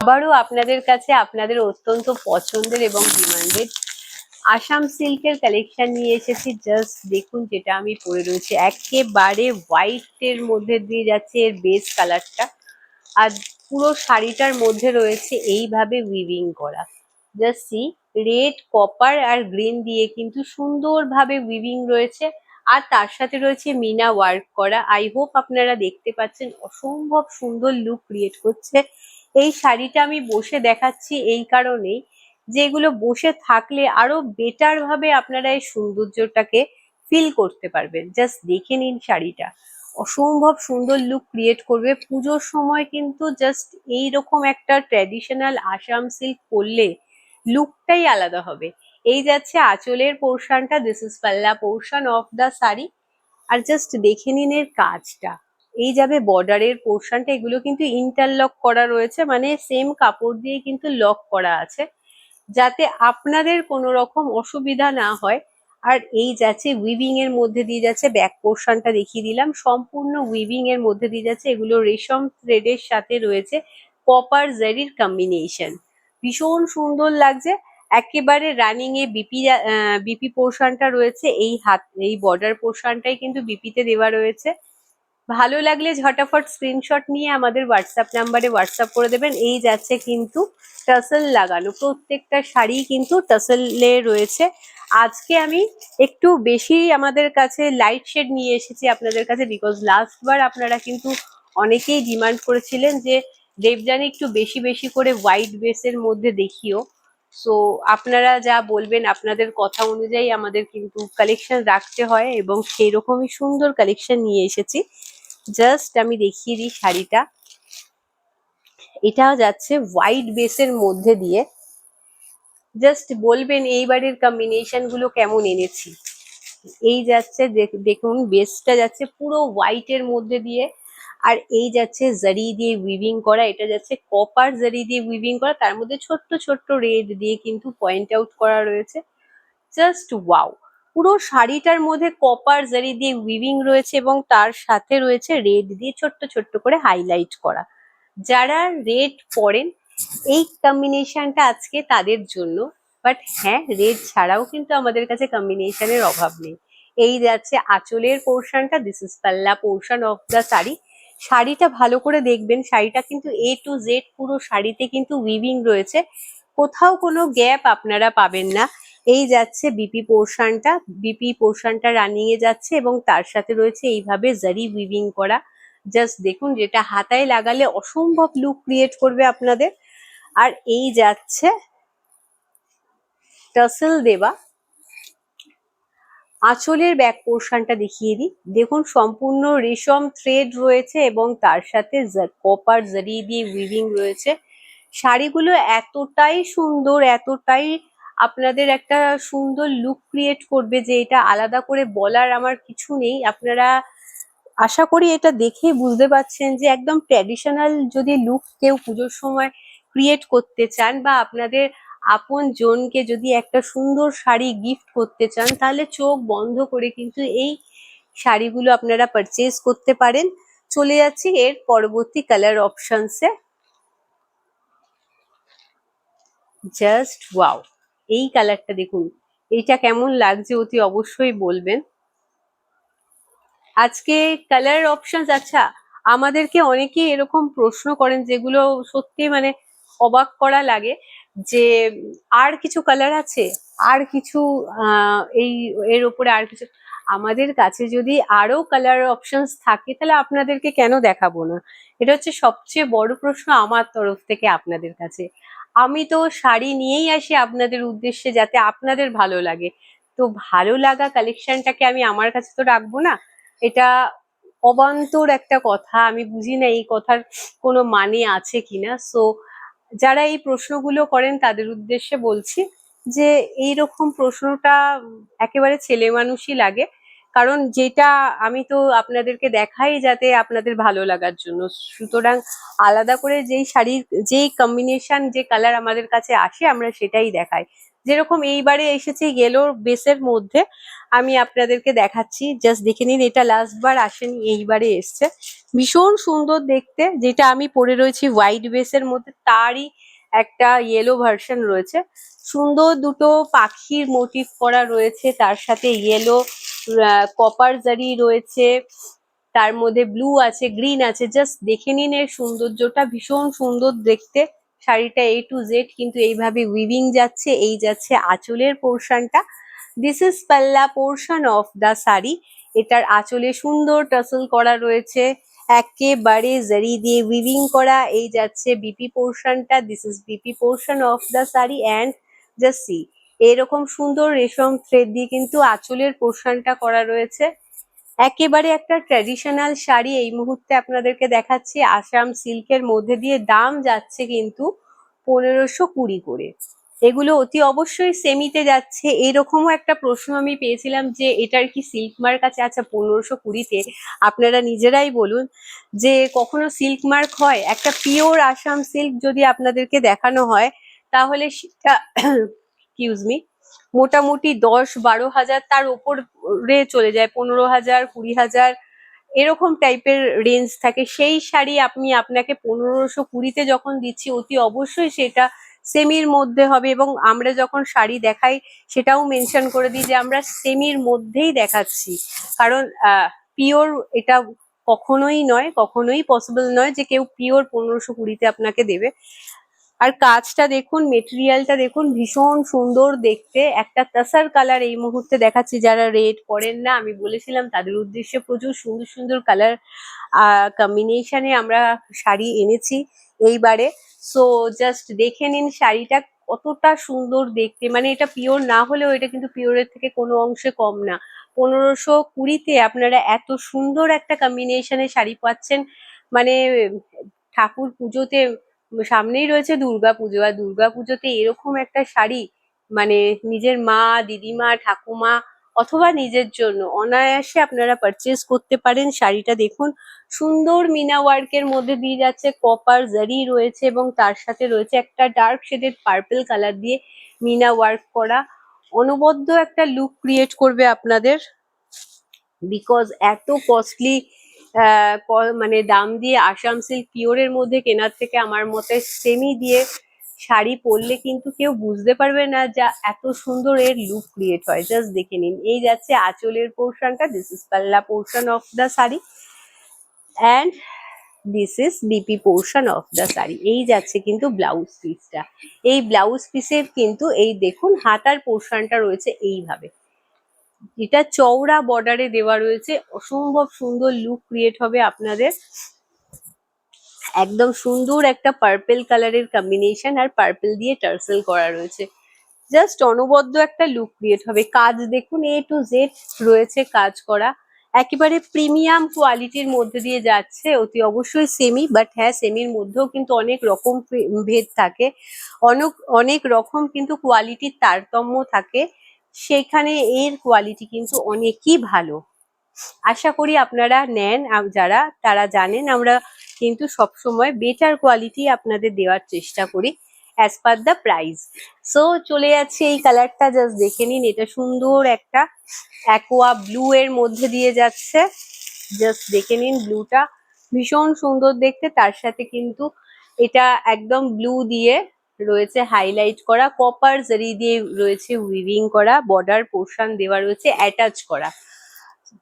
আবারও আপনাদের কাছে আপনাদের অত্যন্ত পছন্দের এবং ডিমান্ডেড আসাম সিল্কের কালেকশন নিয়ে এসেছি। জাস্ট দেখুন যেটা আমি পরে রয়েছে, একেবারে হোয়াইটের মধ্যে দিয়ে যাচ্ছে এর বেস কালারটা, আর পুরো শাড়িটার মধ্যে রয়েছে এইভাবে উইভিং করা। জাস্ট সি, রেড, কপার আর গ্রিন দিয়ে কিন্তু সুন্দরভাবে উইভিং রয়েছে, আর তার সাথে রয়েছে মিনা ওয়ার্ক করা। আই হোপ আপনারা দেখতে পাচ্ছেন, অসম্ভব সুন্দর লুক ক্রিয়েট করছে। এই শাড়িটা আমি বসে দেখাচ্ছি এই কারণেই যে এগুলো বসে থাকলে আরো বেটার ভাবে আপনারা এই সৌন্দর্যটাকে ফিল করতে পারবেন। জাস্ট দেখে নিন শাড়িটা, অসম্ভব সুন্দর লুক ক্রিয়েট করবে পুজোর সময়। কিন্তু জাস্ট এইরকম একটা ট্র্যাডিশনাল আসাম সিল্ক পরলে লুকটাই আলাদা হবে। এই যাচ্ছে আঁচলের পোর্শনটা, দিস ইজ পাল্লা পোর্শন অফ দা শাড়ি। আর জাস্ট দেখে নিন এর কাজটা, এই যাবে বর্ডারের পোর্শনটা, এগুলো কিন্তু ইন্টারলক করা রয়েছে, মানে সেম কাপড় দিয়ে কিন্তু লক করা আছে, যাতে আপনাদের কোনো রকম অসুবিধা না হয়। আর এই যাচ্ছে উইভিং এর মধ্যে দিয়ে যাচ্ছে, ব্যাক পোর্শনটা দেখিয়ে দিলাম, সম্পূর্ণ উইভিং এর মধ্যে দিয়ে যাচ্ছে। এগুলো রেশম থ্রেডের সাথে রয়েছে কপার জারির কম্বিনেশন, ভীষণ সুন্দর লাগছে। একেবারে রানিং এ বিপি পোর্শনটা রয়েছে, এই বর্ডার পোর্শনটাই কিন্তু বিপিতে দেওয়া রয়েছে। ভালো লাগলে ঝটাফট স্ক্রিনশট নিয়ে আমাদের হোয়াটসঅ্যাপ নাম্বারে হোয়াটসঅ্যাপ করে দেবেন। এই যাচ্ছে কিন্তু টাসেল লাগানো, প্রত্যেকটা শাড়ি কিন্তু টাসেলে রয়েছে। আজকে আমি একটু বেশি আমাদের কাছে লাইট শেড নিয়ে এসেছি আপনাদের কাছে, বিকজ লাস্ট বার আপনারা কিন্তু অনেকেই ডিমান্ড করেছিলেন যে দেবযানী একটু বেশি বেশি করে হোয়াইট বেসের মধ্যে দেখিও। সো আপনারা যা বলবেন, আপনাদের কথা অনুযায়ী আমাদের কিন্তু কালেকশন রাখতে হয়, এবং সেই রকমই সুন্দর কালেকশন নিয়ে এসেছি। জাস্ট আমি দেখিয়ে দিই শাড়িটা, এটা যাচ্ছে হোয়াইট বেসের মধ্যে দিয়ে। জাস্ট বলবেন এইবারের কম্বিনেশন গুলো কেমন এনেছি। এই যাচ্ছে দেখুন, বেসটা যাচ্ছে পুরো হোয়াইটের মধ্যে দিয়ে, আর এই যাচ্ছে জারি দিয়ে উইভিং করা, এটা যাচ্ছে কপার জারি দিয়ে উইভিং করা, তার মধ্যে ছোট্ট ছোট্ট রেড দিয়ে কিন্তু পয়েন্ট আউট করা রয়েছে। জাস্ট ওয়াও, পুরো শাড়িটার মধ্যে কপার জারি দিয়ে উইভিং রয়েছে, এবং তার সাথে রয়েছে রেড দিয়ে ছোট্ট ছোট্ট করে হাইলাইট করা। যারা রেড পরেন, এই কম্বিনেশনটা আজকে তাদের জন্য। বাট হ্যাঁ, রেড ছাড়াও কিন্তু আমাদের কাছে কম্বিনেশনের অভাব নেই। এই যাচ্ছে আঁচলের পোর্শনটা, দিস ইজ পাল্লা পোর্শন অফ দা শাড়ি। শাড়িটা ভালো করে দেখবেন, শাড়িটা কিন্তু এ টু জেড পুরো শাড়িতে কিন্তু উইভিং রয়েছে, কোথাও কোনো গ্যাপ আপনারা পাবেন না। এই যাচ্ছে বিপি পোর্শনটা রানিং এ যাচ্ছে, এবং তার সাথে রয়েছে এইভাবে জারি উইভিং করা। জাস্ট দেখুন, যেটা হাতায় লাগালে অসম্ভব লুক ক্রিয়েট করবে আপনাদের। আর এই যাচ্ছে টাসেল দেওয়া আঁচলের ব্যাক পোর্শনটা দেখিয়ে দিই। দেখুন, সম্পূর্ণ রেশম থ্রেড রয়েছে, এবং তার সাথে কপার জারি দিয়ে উইভিং রয়েছে। শাড়িগুলো এতটাই সুন্দর, এতটাই আপনাদের একটা সুন্দর লুক ক্রিয়েট করবে যে এটা আলাদা করে বলার আমার কিছু নেই। আপনারা আশা করি এটা দেখে বুঝতে পারছেন যে একদম ট্র্যাডিশনাল যদি লুক কেউ পুজোর সময় ক্রিয়েট করতে চান, বা আপনাদের আপন জনকে যদি একটা সুন্দর শাড়ি গিফট করতে চান, তাহলে চোখ বন্ধ করে কিন্তু এই শাড়িগুলো আপনারা পারচেজ করতে পারেন। চলে যাচ্ছি এর পরবর্তী কালার অপশনসে। জাস্ট ওয়াও, এই কালারটা দেখুন, এইটা কেমন লাগছে অতি অবশ্যই বলবেন। আজকে কালার অপশনস, আচ্ছা, আমাদেরকে অনেকে এরকম প্রশ্ন করেন যেগুলো সত্যি মানে অবাক করা লাগে, যে আর কিছু কালার আছে, আর কিছু এই এর উপরে আর কিছু। আমাদের কাছে যদি আরো কালার অপশনস থাকে তাহলে আপনাদেরকে কেন দেখাবো না? এটা হচ্ছে সবচেয়ে বড় প্রশ্ন আমার তরফ থেকে আপনাদের কাছে। আমি তো শাড়ি নিয়েই আসি আপনাদের উদ্দেশ্যে যাতে আপনাদের ভালো লাগে, তো ভালো লাগা কালেকশনটাকে আমি আমার কাছে তো রাখবো না। এটা অবান্তর একটা কথা, আমি বুঝি না এই কথার কোনো মানে আছে কিনা। সো যারা এই প্রশ্নগুলো করেন তাদের উদ্দেশ্যে বলছি যে এইরকম প্রশ্নটা একেবারে ছেলে মানুষই লাগে, কারণ যেটা আমি তো আপনাদেরকে দেখাই যাতে আপনাদের ভালো লাগার জন্য। সুতরাং আলাদা করে যেই শাড়ির যেই কম্বিনেশন, যে কালার আমাদের কাছে আসে আমরা সেটাই দেখাই। যেরকম এইবারে এসেছে ইয়েলোর বেসের মধ্যে, আমি আপনাদেরকে দেখাচ্ছি, জাস্ট দেখে নিন। এটা লাস্ট বার আসেনি, এইবারে এসছে। ভীষণ সুন্দর দেখতে। যেটা আমি পরে রয়েছি হোয়াইট বেসের মধ্যে, তারই একটা ইয়েলো ভার্সন রয়েছে। সুন্দর দুটো পাখির মোটিভ করা রয়েছে, তার সাথে ইয়েলো কপার জারি রয়েছে, তার মধ্যে ব্লু আছে, গ্রিন আছে। জাস্ট দেখে নিন এর সৌন্দর্যটা, ভীষণ সুন্দর দেখতে। শাড়িটা A to Z কিন্তু এইভাবে উইভিং যাচ্ছে। এই যাচ্ছে আঁচলের পোর্শনটা। দিস ইজ পাল্লা পোর্শন অফ দা শাড়ি। এটার আঁচলে সুন্দর টাসেল করা রয়েছে, একেবারে জারি দিয়ে উইভিং করা। এই যাচ্ছে বিপি পোর্শনটা। This is BP portion of the sari and just see, এরকম সুন্দর রেশম থ্রেড দিয়ে কিন্তু আঁচলের পোর্শনটা করা রয়েছে। একেবারে একটা ট্র্যাডিশনাল শাড়ি এই মুহূর্তে আপনাদেরকে দেখাচ্ছি আসাম সিল্কের মধ্যে দিয়ে। দাম যাচ্ছে কিন্তু 1520 করে। এগুলো অতি অবশ্যই সেমিতে যাচ্ছে। এরকমও একটা প্রশ্ন আমি পেয়েছিলাম যে এটার কি সিল্ক মার্ক আছে। আচ্ছা, 1520-তে আপনারা নিজেরাই বলুন যে কখনো সিল্ক মার্ক হয়? একটা পিওর আসাম সিল্ক যদি আপনাদেরকে দেখানো হয়, তাহলে সেটা এক্সকিউজ মি, মোটামুটি 10-12 হাজার, তার ওপরে চলে যায়, 15,000, 20,000, এরকম টাইপের রেঞ্জ থাকে। সেই শাড়ি আমি আপনাকে 1520-তে যখন দিচ্ছি, অতি অবশ্যই সেটা সেমির মধ্যে হবে। এবং আমরা যখন শাড়ি দেখাই সেটাও মেনশন করে দিই যে আমরা সেমির মধ্যেই দেখাচ্ছি, কারণ পিওর এটা কখনোই নয়, কখনোই পসিবল নয় যে কেউ পিওর 1520-তে আপনাকে দেবে। আর কাজটা দেখুন, মেটেরিয়ালটা দেখুন, ভীষণ সুন্দর দেখতে। একটা তাসার কালার এই মুহূর্তে দেখাচ্ছি। যারা রেড পরেন না, আমি বলেছিলাম তাদের উদ্দেশ্যে প্রচুর সুন্দর সুন্দর কালার কম্বিনেশনে আমরা শাড়ি এনেছি এইবারে। সো জাস্ট দেখে নিন শাড়িটা কতটা সুন্দর দেখতে। মানে এটা পিওর না হলেও এটা কিন্তু পিওরের থেকে কোনো অংশে কম না। 1520-তে আপনারা এত সুন্দর একটা কম্বিনেশনে শাড়ি পাচ্ছেন। মানে ঠাকুর পুজোতে, সামনেই রয়েছে দুর্গাপুজো, আর দুর্গাপুজোতে এরকম একটা শাড়ি, মানে নিজের মা, দিদিমা, ঠাকুমা অথবা নিজের জন্য অনায়াসে আপনারা পারচেজ করতে পারেন। শাড়িটা দেখুন, সুন্দর মিনা ওয়ার্কের মধ্যে দিয়ে যাচ্ছে, কপার জারি রয়েছে এবং তার সাথে রয়েছে একটা ডার্ক শেডেড পার্পল কালার দিয়ে মিনা ওয়ার্ক করা। অনবদ্য একটা লুক ক্রিয়েট করবে আপনাদের। বিকজ এত কস্টলি মানে দাম দিয়ে আসাম সিল্ক পিওরের মধ্যে কেনার থেকে আমার মতে সেমি দিয়ে শাড়ি পরলে কিন্তু কেউ বুঝতে পারবে না যা এত সুন্দর এর লুক ক্রিয়েট হয়। জাস্ট দেখে নিন। এই যাচ্ছে আঁচলের পোর্শনটা। দিস ইজ পাল্লা portion of the sari and this is BP portion of the sari. এই যাচ্ছে কিন্তু ব্লাউজ পিসটা। এই ব্লাউজ পিসের কিন্তু এই দেখুন হাতার পোর্শনটা রয়েছে এইভাবে, এটা চওড়া বর্ডারে দেওয়া রয়েছে। অসম্ভব সুন্দর লুক ক্রিয়েট হবে আপনাদের। একদম সুন্দর একটা পার্পল কালারের কম্বিনেশন, আর পার্পল দিয়ে টার্সেল করা রয়েছে। জাস্ট অনবদ্য একটা লুক ক্রিয়েট হবে। কাজ দেখুন, A to Z রয়েছে কাজ করা। একেবারে প্রিমিয়াম কোয়ালিটির মধ্যে দিয়ে যাচ্ছে। অতি অবশ্যই সেমি, বাট হ্যাঁ, সেমির মধ্যেও কিন্তু অনেক রকম ভেদ থাকে, অনেক অনেক রকম কিন্তু কোয়ালিটির তারতম্য থাকে। সেখানে এর কোয়ালিটি কিন্তু অনেকই ভালো। আশা করি আপনারা নেন, যারা তারা জানেন আমরা কিন্তু সবসময় বেটার কোয়ালিটি আপনাদের দেওয়ার চেষ্টা করি as per the price. So চলে যাচ্ছে এই কালারটা, জাস্ট দেখে নিন। এটা সুন্দর একটা অ্যাকোয়া ব্লু এর মধ্যে দিয়ে যাচ্ছে। জাস্ট দেখে নিন, ব্লুটা ভীষণ সুন্দর দেখতে। তার সাথে কিন্তু এটা একদম ব্লু দিয়ে রয়েছে হাইলাইট করা, কপার জারি দিয়ে রয়েছে উইভিং করা, বর্ডার পোর্শন দেওয়া রয়েছে অ্যাটাচ করা,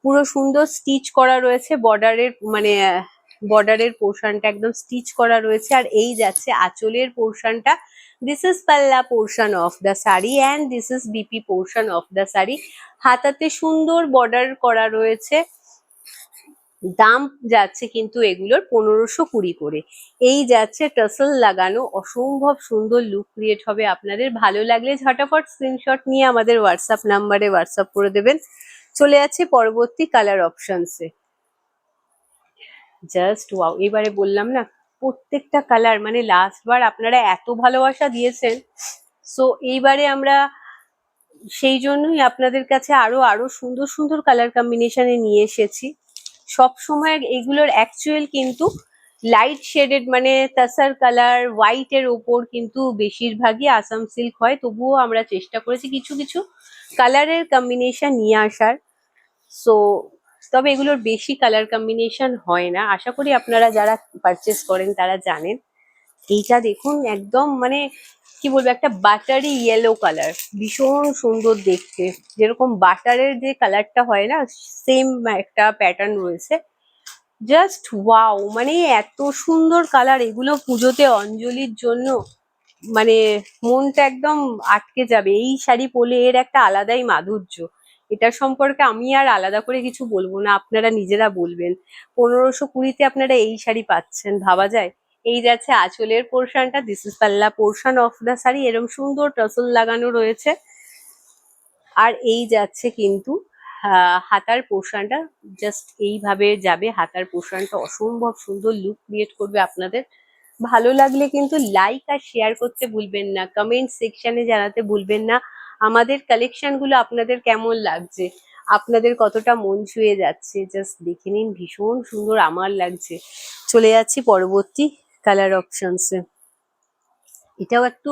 পুরো সুন্দর স্টিচ করা রয়েছে। বর্ডারের পোর্শনটা একদম স্টিচ করা রয়েছে। আর এই যাচ্ছে আঁচলের পোর্শনটা। দিস ইজ পাল্লা portion of the sari and this is BP portion of the sari. হাতাতে সুন্দর বর্ডার করা রয়েছে। দাম যাচ্ছে কিন্তু এগুলোর 1520 করে। এই যাচ্ছে টাসেল লাগানো, অসম্ভব সুন্দর লুক ক্রিয়েট হবে আপনাদের। ভালো লাগলে ঝটাফট স্ক্রিনশট নিয়ে আমাদের হোয়াটসঅ্যাপ নাম্বারে হোয়াটসঅ্যাপ করে দেবেন। চলে যাচ্ছে পরবর্তী কালার অপশনসে। জাস্ট ওয়াও, এবারে বললাম না প্রত্যেকটা কালার, মানে লাস্ট বার আপনারা এত ভালোবাসা দিয়েছেন, সো এইবারে আমরা সেই জন্যই আপনাদের কাছে আরো আরো সুন্দর সুন্দর কালার কম্বিনেশনে নিয়ে এসেছি। সব সময় এগুলোর অ্যাকচুয়াল কিন্তু লাইট শেডেড মানে তাসার কালার হোয়াইট এর উপর কিন্তু বেশিরভাগই আসাম সিল্ক হয়, তবুও আমরা চেষ্টা করেছি কিছু কিছু কালারের কম্বিনেশন নিয়ে আসার। সো তবে এগুলোর বেশি কালার কম্বিনেশন হয় না, আশা করি আপনারা যারা পারচেস করেন তারা জানেন। এইটা দেখুন একদম মানে কি বলবো, একটা বাটারি ইয়েলো কালার, ভীষণ সুন্দর দেখতে, যেরকম বাটারের যে কালারটা হয় না, সেম একটা প্যাটার্ন রয়েছে। জাস্ট ওয়াও, মানে এত সুন্দর কালার, এগুলো পুজোতে অঞ্জলির জন্য মানে মনটা একদম আটকে যাবে। এই শাড়ি পরলে এর একটা আলাদাই মাধুর্য, এটার সম্পর্কে আমি আর আলাদা করে কিছু বলবো না, আপনারা নিজেরা বলবেন। 1520-তে আপনারা এই শাড়ি পাচ্ছেন, ভাবা যায়। এই যাচ্ছে আঁচলের পোর্শনটা, দিস ইজ পাল্লা পোর্শন অফ দা শাড়ি, এরকম সুন্দর টাসল লাগানো রয়েছে। আর এই যাচ্ছে কিন্তু হাতার পোর্শনটা, জাস্ট এইভাবে যাবে হাতার পোর্শনটা, অসম্ভব সুন্দর লুক ক্রিয়েট করবে আপনাদের। ভালো লাগলে কিন্তু লাইক আর শেয়ার করতে ভুলবেন না, কমেন্ট সেকশনে জানাতে ভুলবেন না আমাদের কালেকশন গুলো আপনাদের কেমন লাগছে, আপনাদের কতটা মন ছুঁয়ে যাচ্ছে। জাস্ট দেখে নিন, ভীষণ সুন্দর আমার লাগছে। চলে যাচ্ছি পরবর্তী কালার অপশনসে। এটাও একটু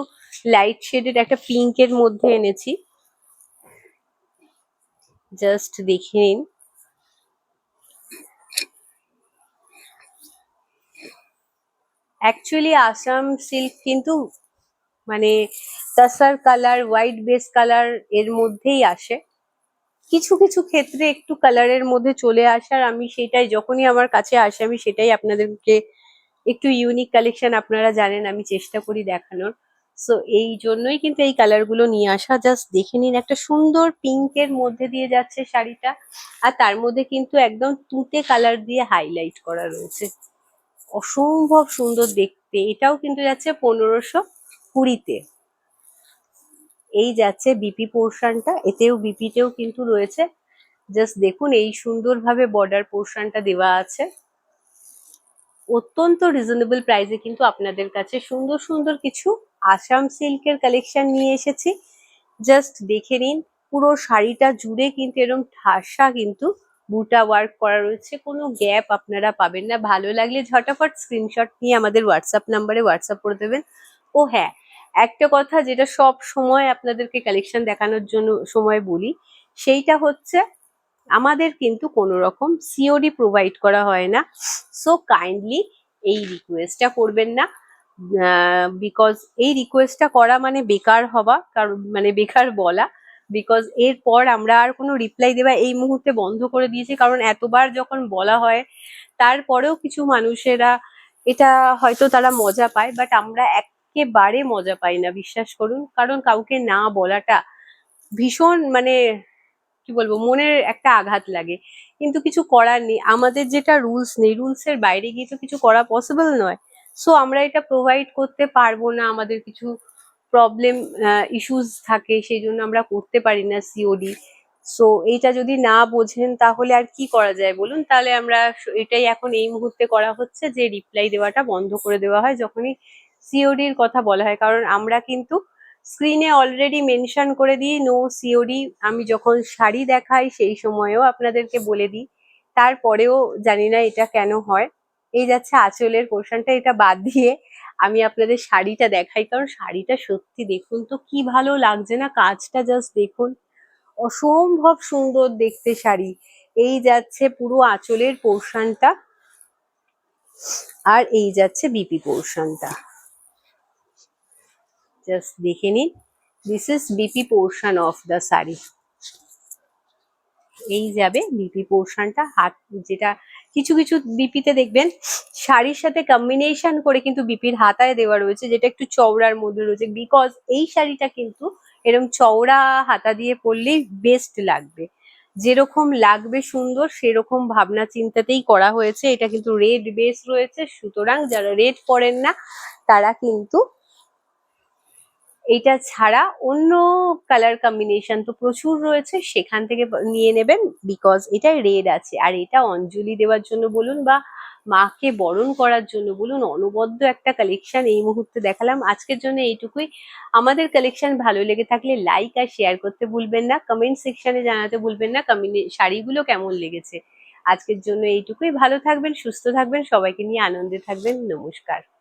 লাইট শেডেড একটা পিঙ্কের মধ্যে এনেছি, জাস্ট দেখে নিন। অ্যাকচুয়ালি আসাম সিল্ক কিন্তু মানে তাসার কালার, হোয়াইট বেস কালার এর মধ্যেই আসে। কিছু কিছু ক্ষেত্রে একটু কালারের মধ্যে চলে আসার, আমি সেটাই যখনই আমার কাছে আসে আমি সেটাই আপনাদেরকে একটু ইউনিক কালেকশন, আপনারা জানেন আমি চেষ্টা করি দেখানোর। সো এই জন্যই কিন্তু এই কালার গুলো নিয়ে আসা। জাস্ট দেখে নিন, একটা সুন্দর পিঙ্কের মধ্যে দিয়ে যাচ্ছে শাড়িটা, আর তার মধ্যে কিন্তু একদম তুঁতে কালার দিয়ে হাইলাইট করা রয়েছে, অসম্ভব সুন্দর দেখতে। এটাও কিন্তু যাচ্ছে 1520-তে। এই যাচ্ছে বিপি পোর্শনটা, এতেও বিপিতেও কিন্তু রয়েছে। জাস্ট দেখুন, এই সুন্দরভাবে বর্ডার পোর্শনটা দেওয়া আছে। অত্যন্ত রিজনেবল প্রাইসে কিন্তু আপনাদের কাছে সুন্দর সুন্দর কিছু আসাম সিল্কের কালেকশন নিয়ে এসেছি। জাস্ট দেখে নিন, পুরো শাড়িটা জুড়ে কিন্তু এরকম ঠাসা কিন্তু বুটা ওয়ার্ক করা রয়েছে, কোনো গ্যাপ আপনারা পাবেন না। ভালো লাগলে ঝটাফট স্ক্রিনশট নিয়ে আমাদের হোয়াটসঅ্যাপ নাম্বারে হোয়াটসঅ্যাপ করে দেবেন। ও হ্যাঁ, একটা কথা যেটা সব সময় আপনাদেরকে কালেকশন দেখানোর জন্য সময় বলি, সেইটা হচ্ছে আমাদের কিন্তু কোনো রকম সিওডি প্রোভাইড করা হয় না। সো কাইন্ডলি এই রিকোয়েস্টটা করবেন না, বিকজ এই রিকোয়েস্টটা করা মানে বেকার হওয়া, কারণ মানে বেকার বলা, বিকজ এরপর আমরা আর কোনো রিপ্লাই দেওয়া এই মুহূর্তে বন্ধ করে দিয়েছি, কারণ এতবার যখন বলা হয় তারপরেও কিছু মানুষেরা এটা হয়তো তারা মজা পায়, বাট আমরা একেবারে মজা পাই না, বিশ্বাস করুন। কারণ কাউকে না বলাটা ভীষণ মানে কি বলবো, মনের একটা আঘাত লাগে, কিন্তু কিছু করার নেই, আমাদের যেটা রুলস নেই, রুলস এর বাইরে গিয়ে তো কিছু করা পসিবল নয়। সো আমরা এটা প্রোভাইড করতে পারবো না, আমাদের কিছু প্রবলেম ইস্যুস থাকে, সেই জন্য আমরা করতে পারি না সিওডি। সো এইটা যদি না বোঝেন তাহলে আর কি করা যায় বলুন। তাহলে আমরা এটাই এখন এই মুহূর্তে করা হচ্ছে যে রিপ্লাই দেওয়াটা বন্ধ করে দেওয়া হয় যখনই সিওডির কথা বলা হয়, কারণ আমরা কিন্তু স্ক্রিনে অলরেডি মেনশন করে দিই নো সিওডি। আমি যখন শাড়ি দেখাই সেই সময়ও আপনাদেরকে বলে দিই, তারপরেও জানি না এটা কেন হয়। এই যাচ্ছে আঁচলের পোর্শনটা, এটা বাদ দিয়ে আমি আপনাদের শাড়িটা দেখাই, কারণ শাড়িটা সত্যি দেখুন তো কি ভালো লাগছে না, কাজটা জাস্ট দেখুন, অসম্ভব সুন্দর দেখতে শাড়ি। এই যাচ্ছে পুরো আঁচলের পোর্শনটা, আর এই যাচ্ছে বিপি পোর্শনটা, জাস্ট দেখে নিন, this is BP portion of the sari. এই যাবে বিপি পোর্শনটা, হাত যেটা কিছু কিছু বিপিতে দেখবেন শাড়ির সাথে কম্বিনেশন করে কিন্তু বিপির হাতায় দেওয়া রয়েছে, যেটা একটু চওড়ার মধ্যে রয়েছে, বিকজ এই শাড়িটা কিন্তু এরকম চওড়া হাতা দিয়ে পরলেই বেস্ট লাগবে, যেরকম লাগবে সুন্দর সেরকম ভাবনা চিন্তাতেই করা হয়েছে। এটা কিন্তু রেড বেস রয়েছে, সুতরাং যারা রেড পরেন না তারা কিন্তু এইটা ছাড়া অন্য কালার কম্বিনেশন তো প্রচুর রয়েছে, সেখান থেকে নিয়ে নেবেন, বিকজ এটা রেড আছে। আর এটা অঞ্জলি দেওয়ার জন্য বলুন বা মাকে বরণ করার জন্য বলুন, অনবদ্য একটা কালেকশন এই মুহূর্তে দেখালাম। আজকের জন্য এইটুকুই। আমাদের কালেকশন ভালো লেগে থাকলে লাইক আর শেয়ার করতে ভুলবেন না, কমেন্ট সেকশনে জানাতে ভুলবেন না শাড়িগুলো কেমন লেগেছে। আজকের জন্য এইটুকুই। ভালো থাকবেন, সুস্থ থাকবেন, সবাইকে নিয়ে আনন্দে থাকবেন। নমস্কার।